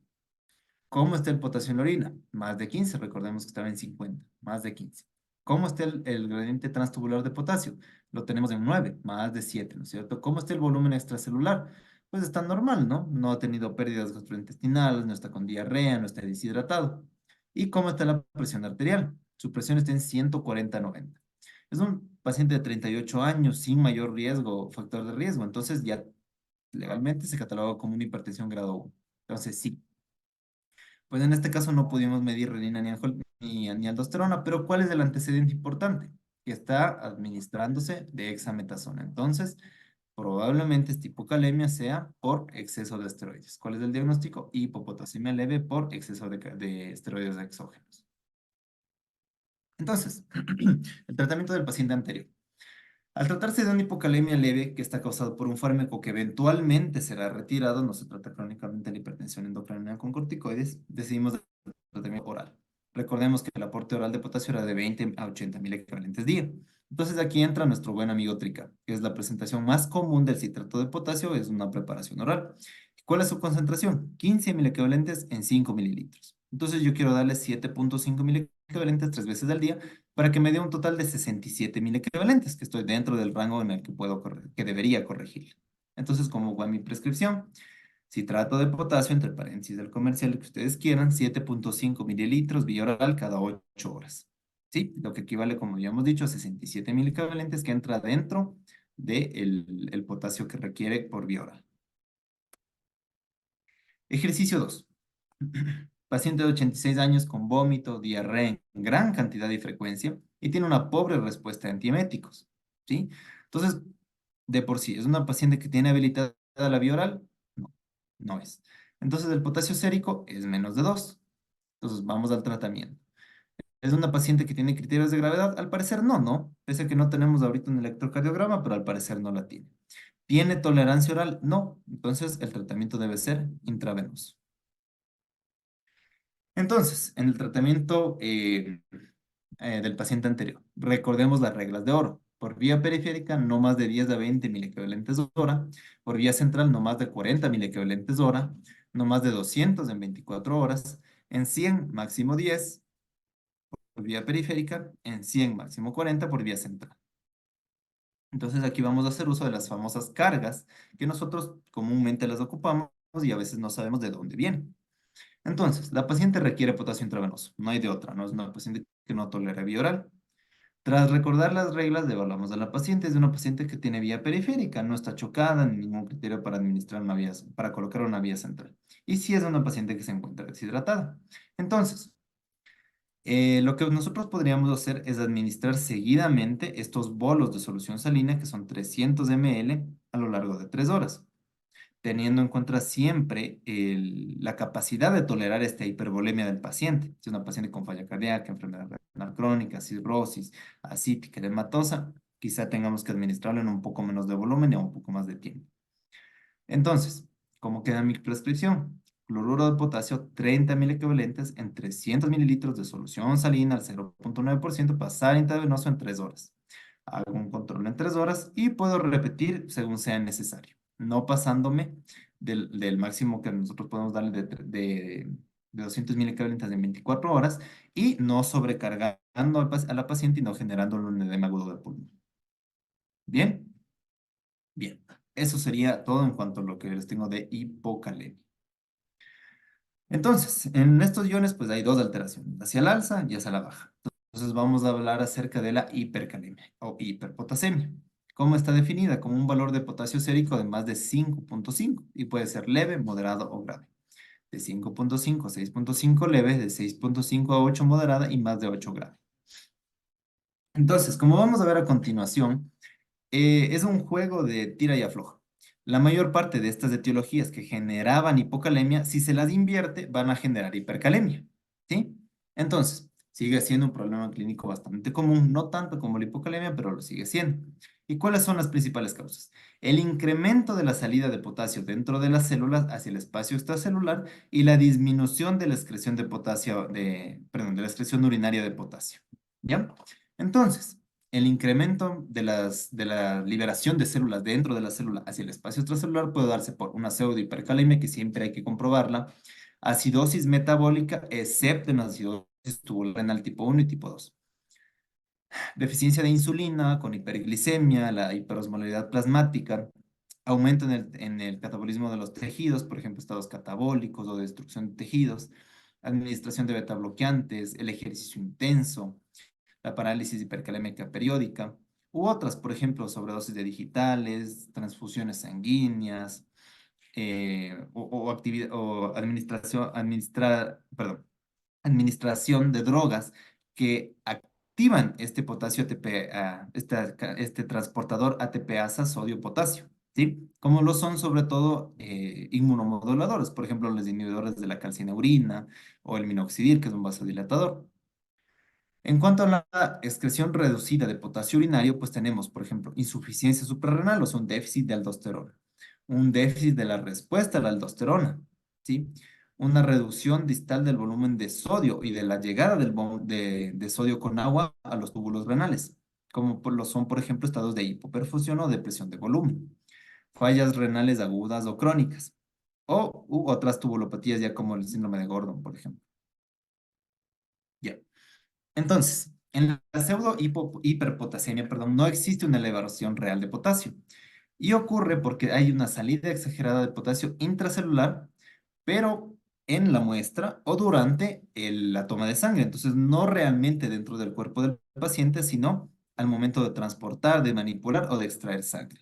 ¿Cómo está el potasio en la orina? Más de 15, recordemos que estaba en 50, más de 15. ¿Cómo está el gradiente transtubular de potasio? Lo tenemos en 9, más de 7, ¿no es cierto? ¿Cómo está el volumen extracelular? Pues está normal, ¿no? No ha tenido pérdidas gastrointestinales, no está con diarrea, no está deshidratado. ¿Y cómo está la presión arterial? Su presión está en 140/90. Es un paciente de 38 años sin mayor riesgo, factor de riesgo, entonces ya legalmente se cataloga como una hipertensión grado 1. Entonces, sí. Pues en este caso no pudimos medir renina ni aldosterona, pero ¿cuál es el antecedente importante? Que está administrándose de dexametasona. Entonces, probablemente esta hipocalemia sea por exceso de esteroides. ¿Cuál es el diagnóstico? Hipopotasemia leve por exceso de esteroides exógenos. Entonces, el tratamiento del paciente anterior. Al tratarse de una hipocalemia leve que está causada por un fármaco que eventualmente será retirado, no se trata crónicamente de la hipertensión endocrina con corticoides, decidimos tratamiento oral. Recordemos que el aporte oral de potasio era de 20 a 80 mil equivalentes día. Entonces aquí entra nuestro buen amigo Trica, que es la presentación más común del citrato de potasio, es una preparación oral. ¿Cuál es su concentración? 15 mil equivalentes en 5 mililitros. Entonces yo quiero darle 7.5 mil equivalentes 3 veces al día para que me dé un total de 67 mil equivalentes, que estoy dentro del rango en el que que debería corregir. Entonces, ¿cómo va mi prescripción? Citrato de potasio, entre paréntesis del comercial, que ustedes quieran, 7.5 mililitros vía oral cada 8 horas. ¿Sí? Lo que equivale, como ya hemos dicho, a 67 mil equivalentes que entra dentro del el potasio que requiere por vía oral. Ejercicio 2. Paciente de 86 años con vómito, diarrea en gran cantidad y frecuencia y tiene una pobre respuesta a antieméticos. ¿Sí? Entonces, de por sí, ¿es una paciente que tiene habilitada la vía oral? No, no es. Entonces, el potasio sérico es menos de 2. Entonces, vamos al tratamiento. ¿Es una paciente que tiene criterios de gravedad? Al parecer no, ¿no? Pese a que no tenemos ahorita un electrocardiograma, pero al parecer no la tiene. ¿Tiene tolerancia oral? No. Entonces, el tratamiento debe ser intravenoso. Entonces, en el tratamiento del paciente anterior, recordemos las reglas de oro. Por vía periférica, no más de 10 a 20 equivalentes hora. Por vía central, no más de 40 equivalentes hora. No más de 200 en 24 horas. En 100, máximo 10 por vía periférica. En 100, máximo 40 por vía central. Entonces, aquí vamos a hacer uso de las famosas cargas que nosotros comúnmente las ocupamos y a veces no sabemos de dónde vienen. Entonces, la paciente requiere potasio intravenoso, no hay de otra, no es una paciente que no tolera vía oral. Tras recordar las reglas, evaluamos a la paciente, es de una paciente que tiene vía periférica, no está chocada, ni ningún criterio para administrar una vía, para colocar una vía central. Y si es una paciente que se encuentra deshidratada. Entonces, lo que nosotros podríamos hacer es administrar seguidamente estos bolos de solución salina, que son 300 ml, a lo largo de 3 horas teniendo en cuenta siempre la capacidad de tolerar esta hipervolemia del paciente. Si es una paciente con falla cardíaca, enfermedad renal crónica, cirrosis, ascítica, edematosa, quizá tengamos que administrarlo en un poco menos de volumen y a un poco más de tiempo. Entonces, ¿cómo queda mi prescripción? Cloruro de potasio, 30 mil equivalentes en 300 mililitros de solución salina al 0.9%, pasar intravenoso en 3 horas. Hago un control en 3 horas y puedo repetir según sea necesario, no pasándome del máximo que nosotros podemos darle de 200 mil equivalentes en 24 horas y no sobrecargando a la paciente y no generando un edema agudo de pulmón. ¿Bien? Bien. Eso sería todo en cuanto a lo que les tengo de hipocalemia. Entonces, en estos iones, pues hay dos alteraciones, hacia el alza y hacia la baja. Entonces, vamos a hablar acerca de la hipercalemia o hiperpotasemia. ¿Cómo está definida? Como un valor de potasio sérico de más de 5.5 y puede ser leve, moderado o grave. De 5.5 a 6.5 leve, de 6.5 a 8 moderada y más de 8 grave. Entonces, como vamos a ver a continuación, es un juego de tira y afloja. La mayor parte de estas etiologías que generaban hipocalemia, si se las invierte, van a generar hipercalemia. ¿Sí? Entonces, sigue siendo un problema clínico bastante común, no tanto como la hipocalemia, pero lo sigue siendo. ¿Y cuáles son las principales causas? El incremento de la salida de potasio dentro de las células hacia el espacio extracelular y la disminución de la excreción de potasio, perdón, de la excreción urinaria de potasio. ¿Ya? Entonces, el incremento de la liberación de células dentro de la célula hacia el espacio extracelular puede darse por una pseudohipercalemia, que siempre hay que comprobarla, acidosis metabólica, excepto en acidosis tubular renal tipo 1 y tipo 2. Deficiencia de insulina con hiperglicemia, la hiperosmolaridad plasmática, aumento en el catabolismo de los tejidos, por ejemplo, estados catabólicos o destrucción de tejidos, administración de beta bloqueantes, el ejercicio intenso, la parálisis hipercalémica periódica, u otras, por ejemplo, sobredosis de digitales, transfusiones sanguíneas, o administración de drogas que activan este potasio ATP, este transportador ATPasa sodio-potasio, ¿sí? Como lo son sobre todo inmunomoduladores, por ejemplo, los inhibidores de la calcineurina o el minoxidil, que es un vasodilatador. En cuanto a la excreción reducida de potasio urinario, pues tenemos, por ejemplo, insuficiencia suprarrenal, o sea, un déficit de aldosterona, un déficit de la respuesta a la aldosterona, ¿sí? Una reducción distal del volumen de sodio y de la llegada de sodio con agua a los túbulos renales, como lo son, por ejemplo, estados de hipoperfusión o depresión de volumen, fallas renales agudas o crónicas, o u otras tubulopatías ya como el síndrome de Gordon, por ejemplo. Ya. Entonces, en la hiperpotasemia, perdón, no existe una elevación real de potasio. Y ocurre porque hay una salida exagerada de potasio intracelular, pero en la muestra o durante la toma de sangre. Entonces, no realmente dentro del cuerpo del paciente, sino al momento de transportar, de manipular o de extraer sangre.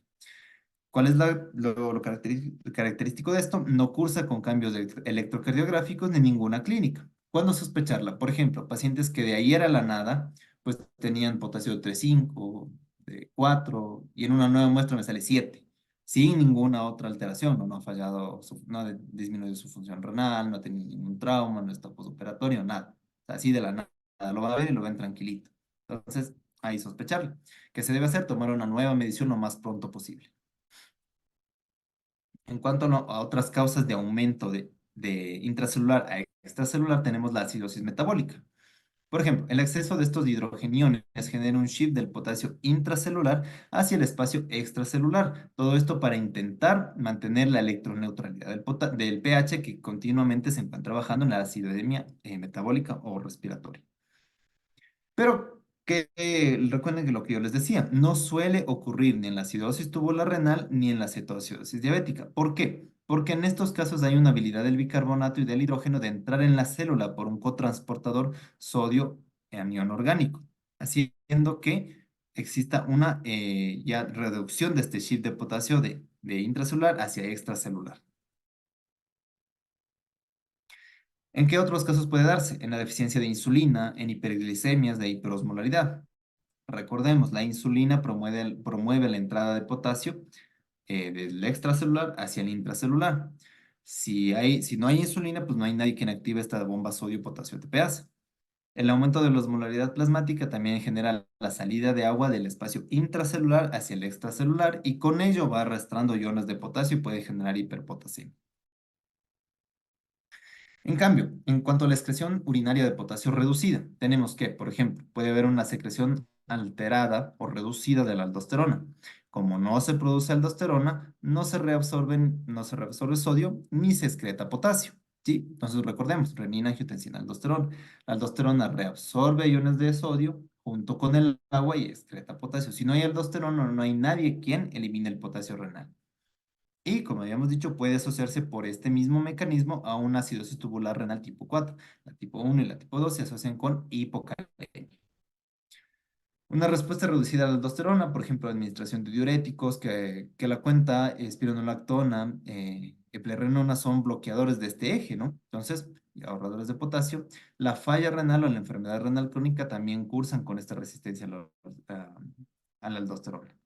¿Cuál es lo característico de esto? No cursa con cambios electrocardiográficos ni ninguna clínica. ¿Cuándo sospecharla? Por ejemplo, pacientes que de ahí era la nada, pues tenían potasio de 3,5, de 4, y en una nueva muestra me sale 7, sin ninguna otra alteración, no ha fallado, no ha disminuido su función renal, no ha tenido ningún trauma, no está posoperatorio, nada. O sea, así de la nada, lo van a ver y lo ven tranquilito. Entonces, ahí sospecharla. ¿Qué se debe hacer? Tomar una nueva medición lo más pronto posible. En cuanto a otras causas de aumento de intracelular a extracelular, tenemos la acidosis metabólica. Por ejemplo, el exceso de estos hidrogeniones genera un shift del potasio intracelular hacia el espacio extracelular. Todo esto para intentar mantener la electroneutralidad del pH que continuamente se encuentra bajando en la acidemia metabólica o respiratoria. Pero recuerden que lo que yo les decía, no suele ocurrir ni en la acidosis tubular renal ni en la cetoacidosis diabética. ¿Por qué? Porque en estos casos hay una habilidad del bicarbonato y del hidrógeno de entrar en la célula por un cotransportador sodio anión orgánico, haciendo que exista una ya reducción de este shift de potasio de intracelular hacia extracelular. ¿En qué otros casos puede darse? En la deficiencia de insulina, en hiperglicemias de hiperosmolaridad. Recordemos, la insulina promueve la entrada de potasio del extracelular hacia el intracelular. Si no hay insulina, pues no hay nadie quien active esta bomba sodio-potasio ATPasa. El aumento de la osmolaridad plasmática también genera la salida de agua del espacio intracelular hacia el extracelular y con ello va arrastrando iones de potasio y puede generar hiperpotasemia. En cambio, en cuanto a la excreción urinaria de potasio reducida, tenemos que, por ejemplo, puede haber una secreción alterada o reducida de la aldosterona. Como no se produce aldosterona, no se reabsorbe sodio ni se excreta potasio. ¿Sí? Entonces recordemos, renina, angiotensina, aldosterona. La aldosterona reabsorbe iones de sodio junto con el agua y excreta potasio. Si no hay aldosterona, no hay nadie quien elimine el potasio renal. Y como habíamos dicho, puede asociarse por este mismo mecanismo a una acidosis tubular renal tipo 4. La tipo 1 y la tipo 2 se asocian con hipocalemia. Una respuesta reducida a la aldosterona, por ejemplo, administración de diuréticos, que la cuenta espironolactona, eplerenona son bloqueadores de este eje, ¿no? Entonces, y ahorradores de potasio. La falla renal o la enfermedad renal crónica también cursan con esta resistencia a la aldosterona.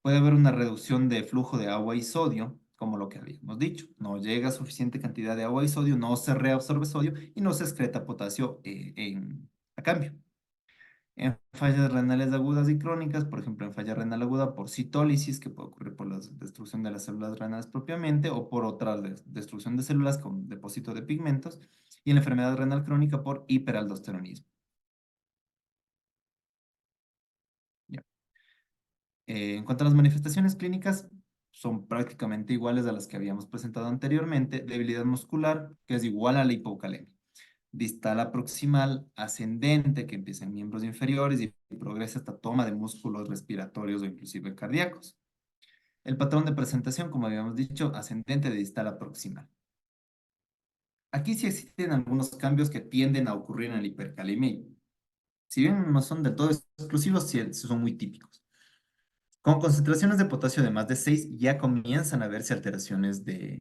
Puede haber una reducción de flujo de agua y sodio, como lo que habíamos dicho. No llega suficiente cantidad de agua y sodio, no se reabsorbe sodio y no se excreta potasio a cambio. En fallas renales agudas y crónicas, por ejemplo, en falla renal aguda por citólisis, que puede ocurrir por la destrucción de las células renales propiamente, o por otra destrucción de células con depósito de pigmentos, y en la enfermedad renal crónica por hiperaldosteronismo. Ya. En cuanto a las manifestaciones clínicas, son prácticamente iguales a las que habíamos presentado anteriormente. Debilidad muscular, que es igual a la hipocalemia. Distal a proximal, ascendente, que empieza en miembros inferiores y progresa hasta toma de músculos respiratorios o inclusive cardíacos. El patrón de presentación, como habíamos dicho, ascendente de distal a proximal. Aquí sí existen algunos cambios que tienden a ocurrir en la hipercalemia. Si bien no son del todo exclusivos, sí son muy típicos. Con concentraciones de potasio de más de 6 ya comienzan a verse alteraciones del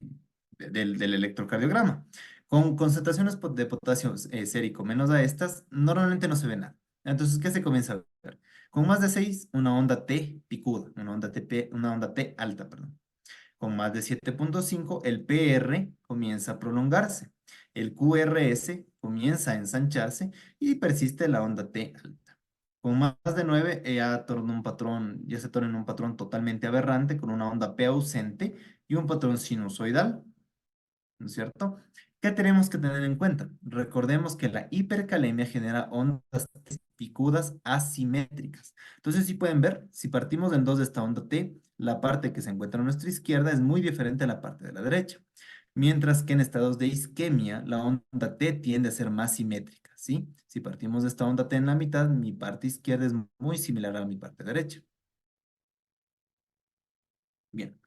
electrocardiograma. Con concentraciones de potasio sérico menos a estas, normalmente no se ve nada. Entonces, ¿qué se comienza a ver? Con más de 6 una onda T picuda, una onda T alta, perdón. Con más de 7,5 el PR comienza a prolongarse. El QRS comienza a ensancharse y persiste la onda T alta. Con más de 9 ya se torna en un patrón totalmente aberrante con una onda P ausente y un patrón sinusoidal, ¿no es cierto? ¿Qué tenemos que tener en cuenta? Recordemos que la hipercalemia genera ondas picudas asimétricas. Entonces, si pueden ver, si partimos en dos de esta onda T, la parte que se encuentra a nuestra izquierda es muy diferente a la parte de la derecha. Mientras que en estados de isquemia, la onda T tiende a ser más simétrica, ¿sí? Si partimos de esta onda T en la mitad, mi parte izquierda es muy similar a mi parte derecha. Bien,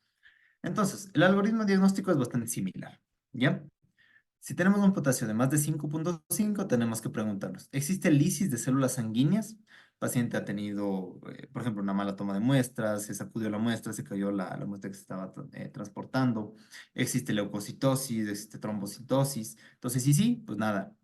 entonces, el algoritmo diagnóstico es bastante similar, ¿ya? Si tenemos un potasio de más de 5,5, tenemos que preguntarnos, ¿existe lisis de células sanguíneas? El paciente ha tenido, por ejemplo, una mala toma de muestras, se sacudió la muestra, se cayó la muestra que se estaba transportando, existe leucocitosis, existe trombocitosis. Entonces, sí, pues nada,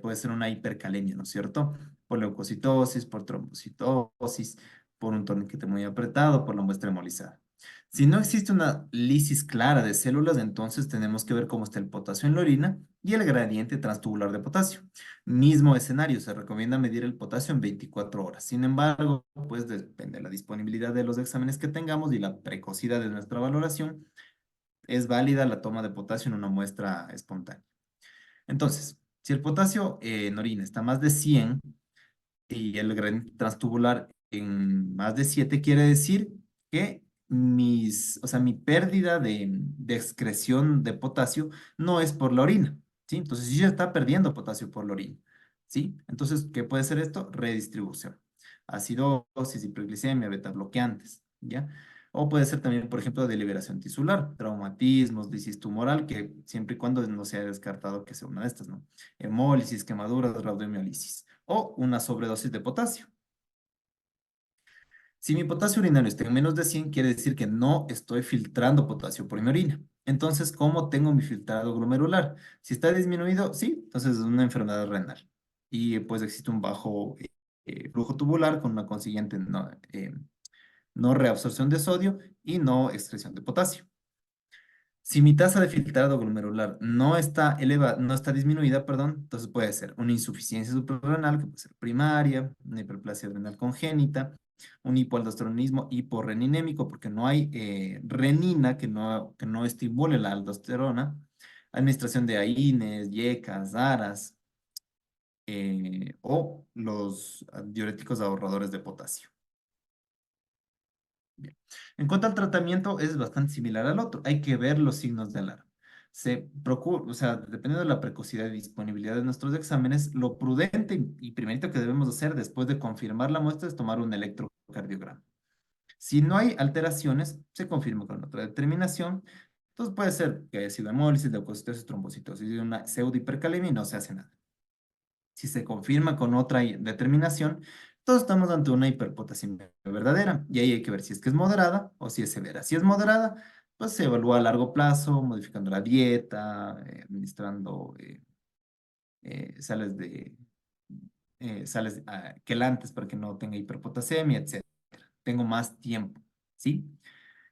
puede ser una hipercalemia, ¿no es cierto? Por leucocitosis, por trombocitosis, por un torniquete muy apretado, por la muestra hemolizada. Si no existe una lisis clara de células, entonces tenemos que ver cómo está el potasio en la orina y el gradiente transtubular de potasio. Mismo escenario, se recomienda medir el potasio en 24 horas. Sin embargo, pues depende de la disponibilidad de los exámenes que tengamos y la precocidad de nuestra valoración, es válida la toma de potasio en una muestra espontánea. Entonces, si el potasio en orina está más de 100 y el gradiente transtubular en más de 7 quiere decir que o sea, mi pérdida de excreción de potasio no es por la orina, ¿sí? Entonces, si ya está perdiendo potasio por la orina, ¿sí? Entonces, ¿qué puede ser esto? Redistribución. Acidosis, hiperglicemia, beta bloqueantes, ¿ya? O puede ser también, por ejemplo, de liberación tisular, traumatismos, lisis tumoral, que siempre y cuando no se haya descartado que sea una de estas, ¿no? Hemólisis, quemaduras, rhabdomiólisis. O una sobredosis de potasio. Si mi potasio urinario está en menos de 100, quiere decir que no estoy filtrando potasio por mi orina. Entonces, ¿cómo tengo mi filtrado glomerular? Si está disminuido, sí, entonces es una enfermedad renal. Y pues existe un bajo flujo tubular con una consiguiente no reabsorción de sodio y no excreción de potasio. Si mi tasa de filtrado glomerular no está elevada, no está disminuida, perdón, entonces puede ser una insuficiencia suprarrenal, que puede ser primaria, una hiperplasia adrenal congénita, un hipoaldosteronismo hiporreninémico, porque no hay renina que no estimule la aldosterona, administración de AINES, YECAS, ARAS, o los diuréticos ahorradores de potasio. Bien. En cuanto al tratamiento, es bastante similar al otro. Hay que ver los signos de alarma. Se procura, o sea, dependiendo de la precocidad y disponibilidad de nuestros exámenes, lo prudente y primerito que debemos hacer después de confirmar la muestra es tomar un electrocardiograma. Si no hay alteraciones, se confirma con otra determinación. Entonces puede ser que haya sido hemólisis, leucocitosis, trombocitosis y una pseudohipercalemia y no se hace nada. Si se confirma con otra determinación, todos estamos ante una hiperpotasemia verdadera y ahí hay que ver si es que es moderada o si es severa. Si es moderada, pues se evalúa a largo plazo, modificando la dieta, administrando sales quelantes para que no tenga hiperpotasemia, etcétera. Tengo más tiempo, ¿sí?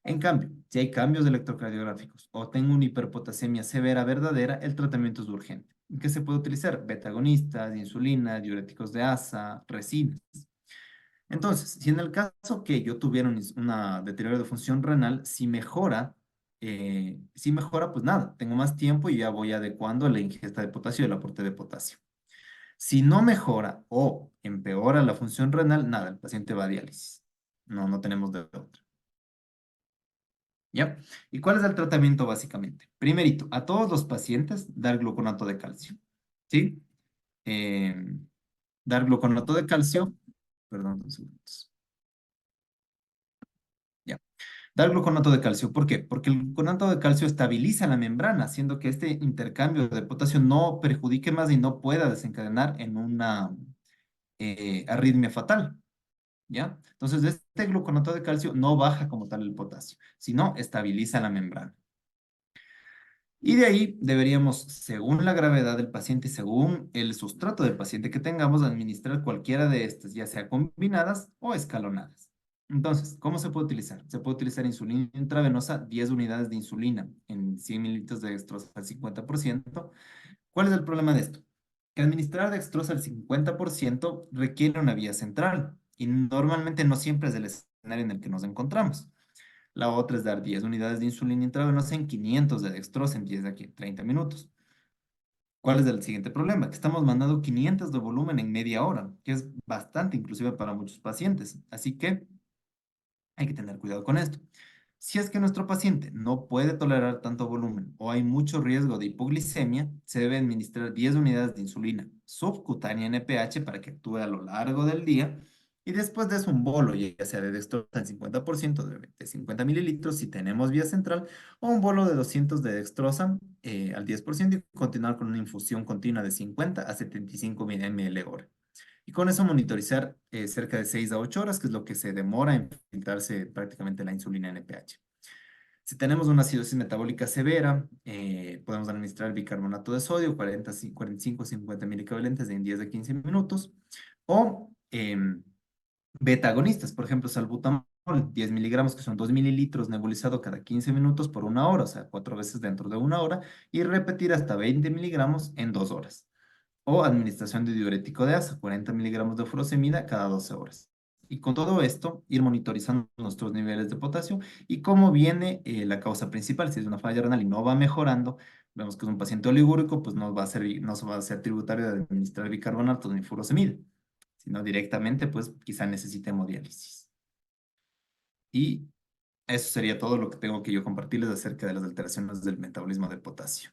En cambio, si hay cambios electrocardiográficos o tengo una hiperpotasemia severa verdadera, el tratamiento es urgente. ¿Qué se puede utilizar? Beta-agonistas, insulina, diuréticos de asa, resinas. Entonces, si en el caso que yo tuviera una deterioro de función renal, si mejora, pues nada, tengo más tiempo y ya voy adecuando la ingesta de potasio y el aporte de potasio. Si no mejora o empeora la función renal, nada, el paciente va a diálisis. No, no tenemos de otra. ¿Ya? ¿Y cuál es el tratamiento básicamente? Primerito, a todos los pacientes dar gluconato de calcio. ¿Sí? Eh, dar gluconato de calcio. Perdón, 2 segundos. Ya. Dar gluconato de calcio. ¿Por qué? Porque el gluconato de calcio estabiliza la membrana, haciendo que este intercambio de potasio no perjudique más y no pueda desencadenar en una arritmia fatal. ¿ya? Entonces, este gluconato de calcio no baja como tal el potasio, sino estabiliza la membrana. Y de ahí deberíamos, según la gravedad del paciente y según el sustrato del paciente que tengamos, administrar cualquiera de estas, ya sea combinadas o escalonadas. Entonces, ¿cómo se puede utilizar? Se puede utilizar insulina intravenosa, 10 unidades de insulina en 100 mililitros de dextrosa al 50%. ¿Cuál es el problema de esto? Que administrar dextrosa al 50% requiere una vía central y normalmente no siempre es el escenario en el que nos encontramos. La otra es dar 10 unidades de insulina intravenosa en 500 de dextrosa en 10 de aquí, 30 minutos. ¿Cuál es el siguiente problema? Que estamos mandando 500 de volumen en media hora, que es bastante inclusive para muchos pacientes. Así que hay que tener cuidado con esto. Si es que nuestro paciente no puede tolerar tanto volumen o hay mucho riesgo de hipoglicemia, se debe administrar 10 unidades de insulina subcutánea NPH para que actúe a lo largo del día y después de eso un bolo, ya sea de dextrosa al 50% de 50 mililitros si tenemos vía central o un bolo de 200 de dextrosa al 10% y continuar con una infusión continua de 50 a 75 ml hora. Y con eso monitorizar cerca de 6 a 8 horas, que es lo que se demora en filtrarse prácticamente la insulina NPH. Si tenemos una acidosis metabólica severa, podemos administrar bicarbonato de sodio, 45 50 milicovalentes en 10 a 15 minutos, o beta-agonistas, por ejemplo, salbutamol, 10 miligramos, que son 2 mililitros nebulizado cada 15 minutos por una hora, o sea, 4 veces dentro de una hora, y repetir hasta 20 miligramos en 2 horas. O administración de diurético de asa, 40 miligramos de furosemida cada 12 horas. Y con todo esto, ir monitorizando nuestros niveles de potasio y cómo viene la causa principal. Si es una falla renal y no va mejorando, vemos que es un paciente oligúrico, pues no se va a ser tributario de administrar bicarbonato ni furosemida, sino directamente, pues quizá necesite hemodiálisis. Y eso sería todo lo que tengo que yo compartirles acerca de las alteraciones del metabolismo del potasio.